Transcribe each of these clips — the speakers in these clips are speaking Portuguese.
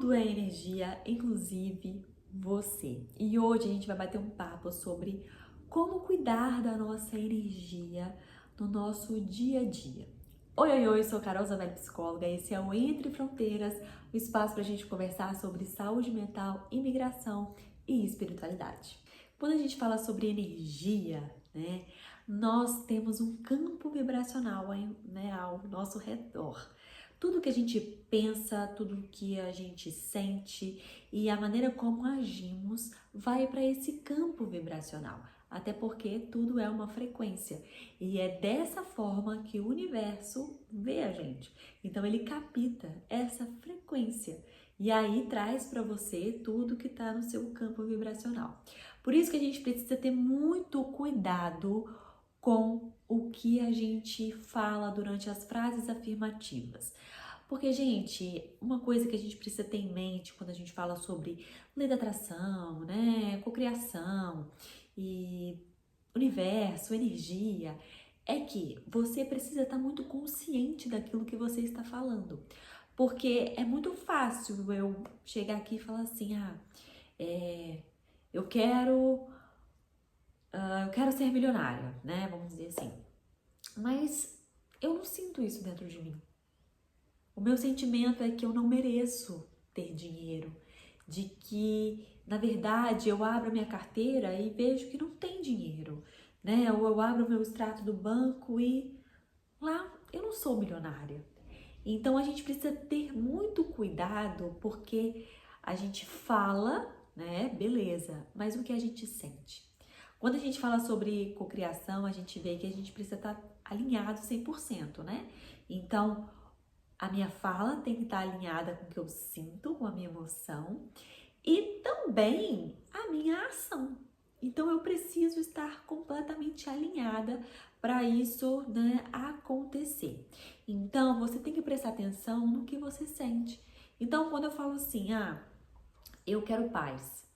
Tudo é energia, inclusive você. E hoje a gente vai bater um papo sobre como cuidar da nossa energia no nosso dia a dia. Oi, oi, oi, sou Carol Zavelli, psicóloga. Esse é o Entre Fronteiras, o espaço para a gente conversar sobre saúde mental, imigração e espiritualidade. Quando a gente fala sobre energia, né, nós temos um campo vibracional, né, ao nosso redor. Tudo que a gente pensa, tudo que a gente sente e a maneira como agimos vai para esse campo vibracional. Até porque tudo é uma frequência. E é dessa forma que o universo vê a gente. Então ele capta essa frequência. E aí traz para você tudo que está no seu campo vibracional. Por isso que a gente precisa ter muito cuidado com o que a gente fala durante as frases afirmativas. Porque, gente, uma coisa que a gente precisa ter em mente quando a gente fala sobre lei da atração, né, cocriação e universo, energia, é que você precisa estar muito consciente daquilo que você está falando. Porque é muito fácil eu chegar aqui e falar assim, eu quero, eu quero ser milionária, né, vamos dizer assim. Mas eu não sinto isso dentro de mim. O meu sentimento é que eu não mereço ter dinheiro, de que, na verdade, eu abro a minha carteira e vejo que não tem dinheiro, né? Ou eu abro o meu extrato do banco e lá eu não sou milionária. Então a gente precisa ter muito cuidado porque a gente fala, né? Beleza, mas o que a gente sente? Quando a gente fala sobre cocriação, a gente vê que a gente precisa estar alinhado 100%, né? Então, a minha fala tem que estar alinhada com o que eu sinto, com a minha emoção e também a minha ação. Então eu preciso estar completamente alinhada para isso, né, acontecer. Então você tem que prestar atenção no que você sente. Então quando eu falo assim, eu quero paz,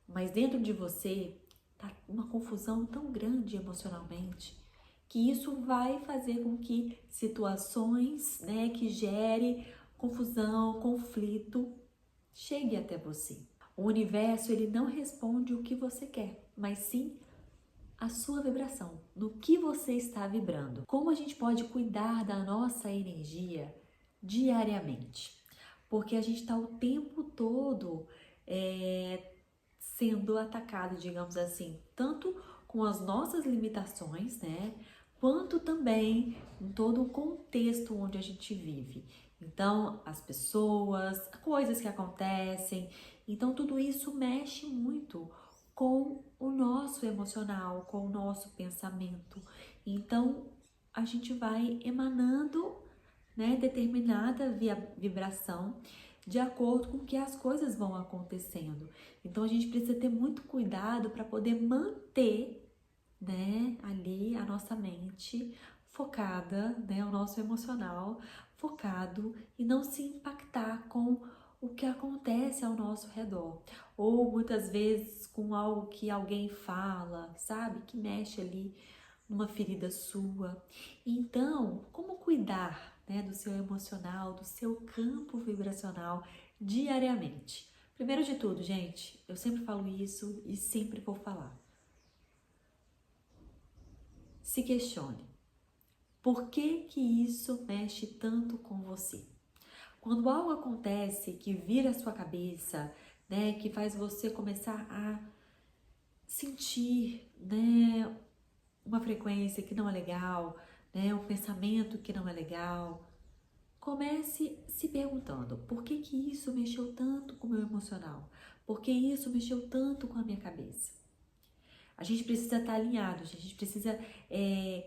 mas dentro de você tá uma confusão tão grande emocionalmente que isso vai fazer com que situações, né, que gere confusão, conflito, chegue até você. O universo, ele não responde o que você quer, mas sim a sua vibração, no que você está vibrando. Como a gente pode cuidar da nossa energia diariamente? Porque a gente está o tempo todo sendo atacado, digamos assim, tanto com as nossas limitações, né? Quanto também em todo o contexto onde a gente vive. Então, as pessoas, coisas que acontecem, então tudo isso mexe muito com o nosso emocional, com o nosso pensamento. Então, a gente vai emanando, né, determinada vibração de acordo com que as coisas vão acontecendo. Então a gente precisa ter muito cuidado para poder manter, né, ali a nossa mente focada, né, o nosso emocional focado e não se impactar com o que acontece ao nosso redor, ou muitas vezes com algo que alguém fala, sabe, que mexe ali numa ferida sua. Então, como cuidar, né, do seu emocional, do seu campo vibracional diariamente? Primeiro de tudo, gente, eu sempre falo isso e sempre vou falar. Se questione. Por que que isso mexe tanto com você? Quando algo acontece que vira a sua cabeça, né, que faz você começar a sentir, né, uma frequência que não é legal, né, um pensamento que não é legal, comece se perguntando: por que que isso mexeu tanto com o meu emocional? Por que isso mexeu tanto com a minha cabeça? A gente precisa estar alinhado, a gente precisa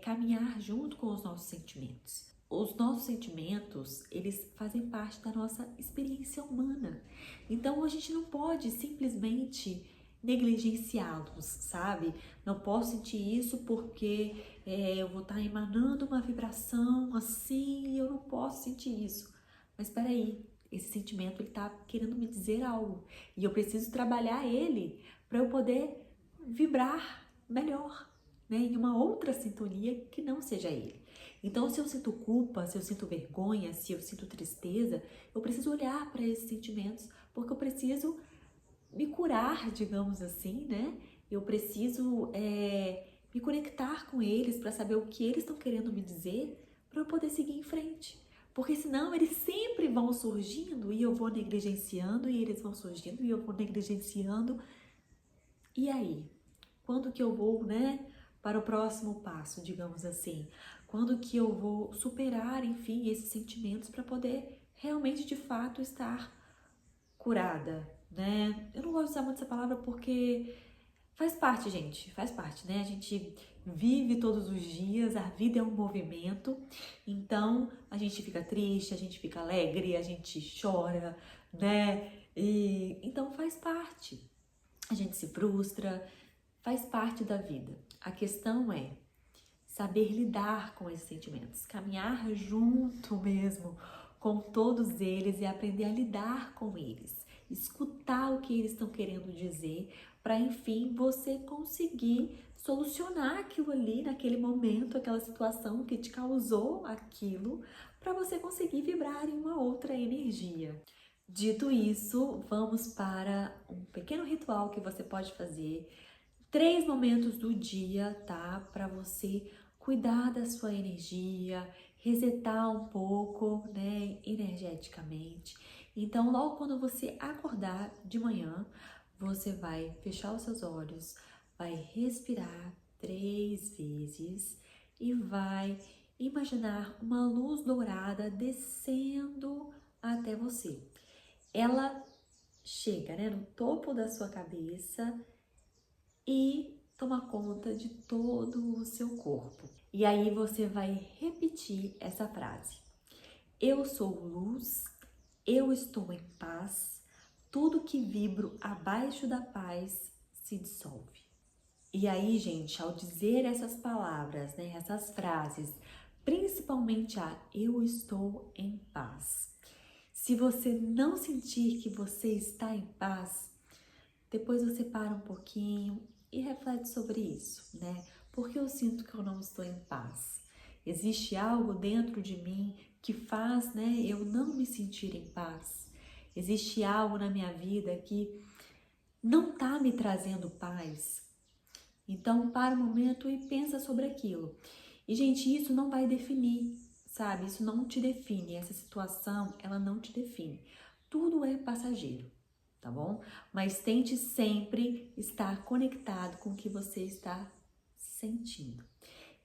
caminhar junto com os nossos sentimentos. Os nossos sentimentos, eles fazem parte da nossa experiência humana. Então a gente não pode simplesmente negligenciá-los, sabe? Não posso sentir isso porque eu vou estar emanando uma vibração assim e eu não posso sentir isso. Mas espera aí, esse sentimento ele tá querendo me dizer algo e eu preciso trabalhar ele para eu poder vibrar melhor, né, em uma outra sintonia que não seja ele. Então, se eu sinto culpa, se eu sinto vergonha, se eu sinto tristeza, eu preciso olhar para esses sentimentos, porque eu preciso me curar, digamos assim, né? Eu preciso me conectar com eles para saber o que eles estão querendo me dizer para eu poder seguir em frente. Porque senão eles sempre vão surgindo e eu vou negligenciando e eles vão surgindo e eu vou negligenciando. E aí? Quando que eu vou, né, para o próximo passo, digamos assim? Quando que eu vou superar, enfim, esses sentimentos para poder realmente, de fato, estar curada, né? Eu não gosto de usar muito essa palavra porque faz parte, gente, faz parte, né? A gente vive todos os dias, a vida é um movimento, então a gente fica triste, a gente fica alegre, a gente chora, né? E então faz parte. A gente se frustra, faz parte da vida. A questão é saber lidar com esses sentimentos, caminhar junto mesmo com todos eles e aprender a lidar com eles, escutar o que eles estão querendo dizer, para enfim você conseguir solucionar aquilo ali naquele momento, aquela situação que te causou aquilo, para você conseguir vibrar em uma outra energia. Dito isso, vamos para um pequeno ritual que você pode fazer 3 momentos do dia, tá? Para você cuidar da sua energia, resetar um pouco, né, energeticamente. Então, logo quando você acordar de manhã, você vai fechar os seus olhos, vai respirar 3 vezes e vai imaginar uma luz dourada descendo até você. Ela chega, né, no topo da sua cabeça e toma conta de todo o seu corpo. E aí você vai repetir essa frase: eu sou luz, eu estou em paz, tudo que vibro abaixo da paz se dissolve. E aí, gente, ao dizer essas palavras, né, essas frases, principalmente a eu estou em paz, se você não sentir que você está em paz, depois você para um pouquinho e reflete sobre isso, né? Porque eu sinto que eu não estou em paz. Existe algo dentro de mim que faz, né, eu não me sentir em paz. Existe algo na minha vida que não está me trazendo paz. Então, para um momento e pensa sobre aquilo. E, gente, isso não vai definir, sabe? Isso não te define. Essa situação, ela não te define. Tudo é passageiro, tá bom? Mas tente sempre estar conectado com o que você está sentindo.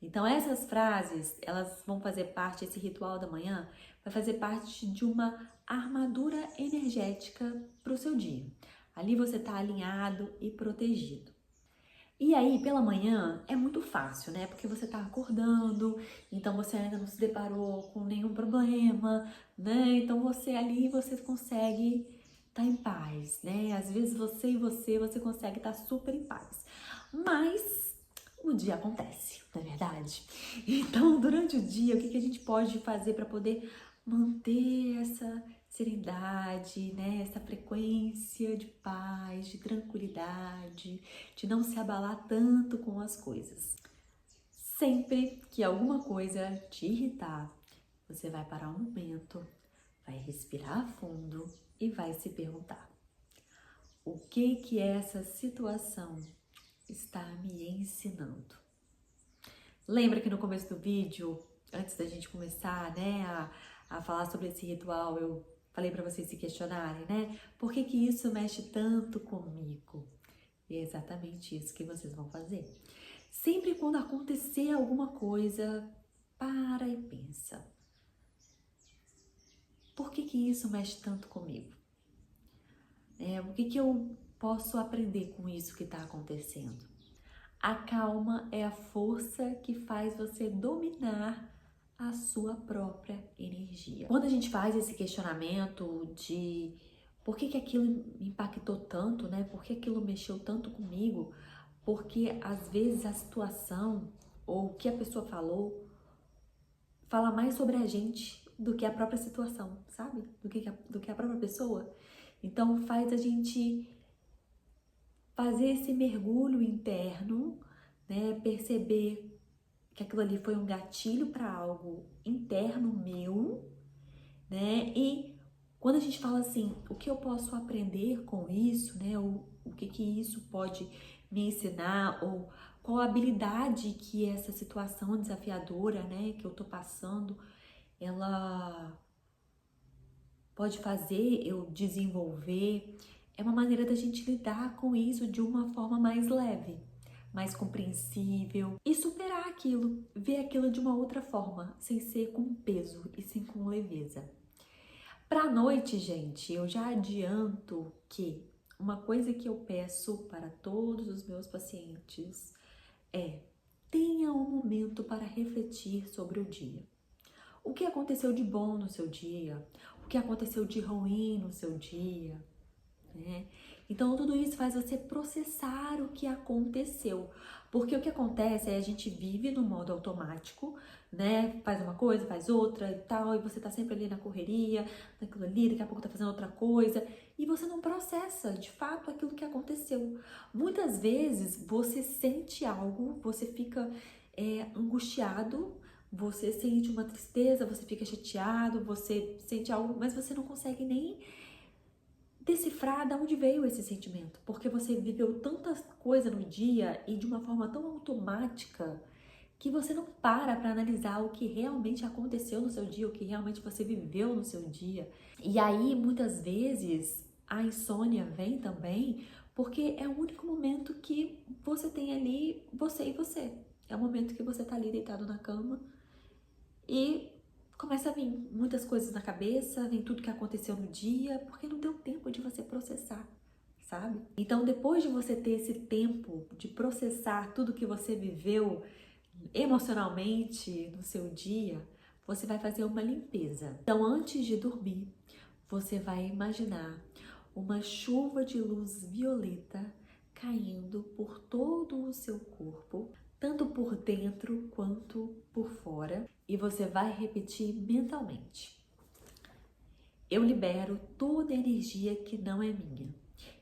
Então, essas frases, elas vão fazer parte, esse ritual da manhã, vai fazer parte de uma armadura energética para o seu dia. Ali você está alinhado e protegido. E aí, pela manhã, é muito fácil, né? Porque você tá acordando, então você ainda não se deparou com nenhum problema, né? Então você ali, você consegue estar em paz, né? Às vezes você consegue estar super em paz. Mas o dia acontece, não é verdade? Então, durante o dia, o que a gente pode fazer para poder manter essa serenidade, né? Essa frequência de paz, de tranquilidade, de não se abalar tanto com as coisas. Sempre que alguma coisa te irritar, você vai parar um momento, vai respirar fundo e vai se perguntar: o que essa situação está me ensinando? Lembra que no começo do vídeo, antes da gente começar, né, a falar sobre esse ritual, eu falei para vocês se questionarem, né? Por que isso mexe tanto comigo? E é exatamente isso que vocês vão fazer. Sempre quando acontecer alguma coisa, para e pensa. Por que isso mexe tanto comigo? O que eu posso aprender com isso que está acontecendo? A calma é a força que faz você dominar a sua própria energia. Quando a gente faz esse questionamento de por que aquilo me impactou tanto, né? Por que aquilo mexeu tanto comigo? Porque às vezes a situação ou o que a pessoa falou fala mais sobre a gente do que a própria situação, sabe? Do que a própria pessoa. Então faz a gente fazer esse mergulho interno, né? Perceber que aquilo ali foi um gatilho para algo interno meu, né? E quando a gente fala assim, o que eu posso aprender com isso, né? O que isso pode me ensinar, ou qual a habilidade que essa situação desafiadora, né, que eu tô passando, ela pode fazer eu desenvolver, é uma maneira da gente lidar com isso de uma forma mais leve, mais compreensível e superar aquilo, ver aquilo de uma outra forma, sem ser com peso e sim com leveza. Para a noite, gente, eu já adianto que uma coisa que eu peço para todos os meus pacientes é: tenha um momento para refletir sobre o dia. O que aconteceu de bom no seu dia? O que aconteceu de ruim no seu dia? Né? Então, tudo isso faz você processar o que aconteceu. Porque o que acontece é a gente vive no modo automático, né? Faz uma coisa, faz outra e tal, e você tá sempre ali na correria, naquilo ali, daqui a pouco tá fazendo outra coisa, e você não processa de fato aquilo que aconteceu. Muitas vezes você sente algo, você fica angustiado, você sente uma tristeza, você fica chateado, você sente algo, mas você não consegue nem decifrar de onde veio esse sentimento, porque você viveu tanta coisa no dia e de uma forma tão automática que você não para analisar o que realmente aconteceu no seu dia, o que realmente você viveu no seu dia. E aí, muitas vezes, a insônia vem também porque é o único momento que você tem ali você e você. É o momento que você tá ali deitado na cama e começa a vir muitas coisas na cabeça, vem tudo que aconteceu no dia, porque não deu tempo de você processar, sabe? Então, depois de você ter esse tempo de processar tudo que você viveu emocionalmente no seu dia, você vai fazer uma limpeza. Então, antes de dormir, você vai imaginar uma chuva de luz violeta caindo por todo o seu corpo, tanto por dentro quanto por fora, e você vai repetir mentalmente: eu libero toda energia que não é minha.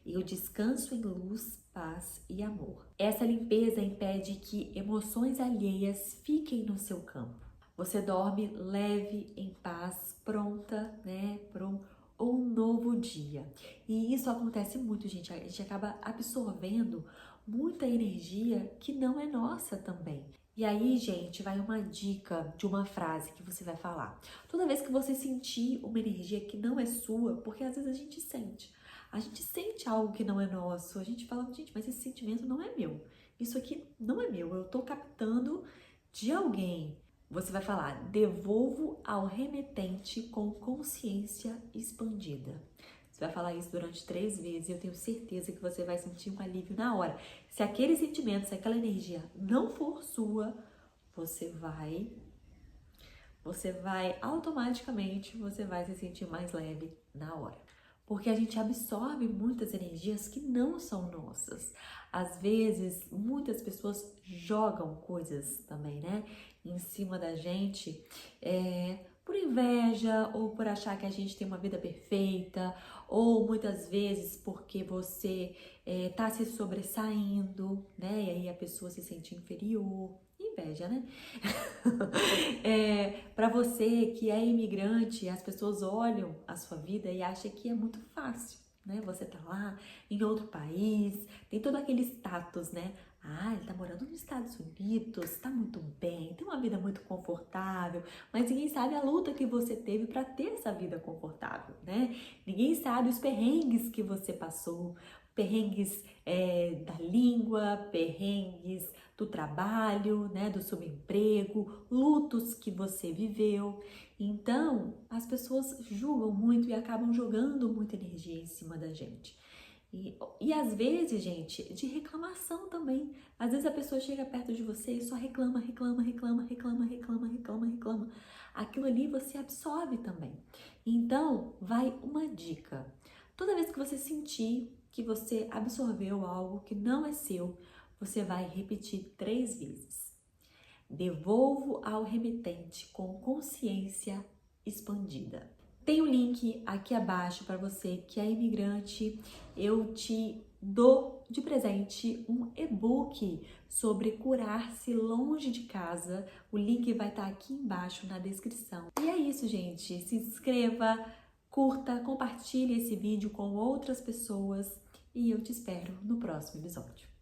Eu descanso em luz, paz e amor. Essa limpeza impede que emoções alheias fiquem no seu campo. Você dorme leve, em paz, pronta, né, para um novo dia. E isso acontece muito, gente. A gente acaba absorvendo muita energia que não é nossa também. E aí, gente, vai uma dica de uma frase que você vai falar. Toda vez que você sentir uma energia que não é sua, porque às vezes a gente sente algo que não é nosso, a gente fala, gente, mas esse sentimento não é meu. Isso aqui não é meu, eu tô captando de alguém. Você vai falar: devolvo ao remetente com consciência expandida. Você vai falar isso durante 3 vezes e eu tenho certeza que você vai sentir um alívio na hora. Se aquele sentimento, se aquela energia não for sua, você vai automaticamente, você vai se sentir mais leve na hora. Porque a gente absorve muitas energias que não são nossas. Às vezes, muitas pessoas jogam coisas também, né, em cima da gente, por inveja ou por achar que a gente tem uma vida perfeita, ou muitas vezes porque você tá se sobressaindo, né, e aí a pessoa se sente inferior. Inveja, né? Para você que é imigrante, as pessoas olham a sua vida e acham que é muito fácil, né? Você tá lá em outro país, tem todo aquele status, né? Ah, ele tá morando nos Estados Unidos, tá muito bem, tem uma vida muito confortável, mas ninguém sabe a luta que você teve para ter essa vida confortável, né? Ninguém sabe os perrengues que você passou, perrengues da língua, perrengues do trabalho, né, do subemprego, lutos que você viveu. Então, as pessoas julgam muito e acabam jogando muita energia em cima da gente. E às vezes, gente, de reclamação também. Às vezes a pessoa chega perto de você e só reclama, reclama, reclama, reclama, reclama, reclama, reclama. Aquilo ali você absorve também. Então, vai uma dica. Toda vez que você sentir que você absorveu algo que não é seu, você vai repetir 3 vezes. Devolvo ao remetente com consciência expandida. Tem o link aqui abaixo para você que é imigrante. Eu te dou de presente um e-book sobre curar-se longe de casa. O link vai estar aqui embaixo na descrição. E é isso, gente. Se inscreva, curta, compartilhe esse vídeo com outras pessoas e eu te espero no próximo episódio.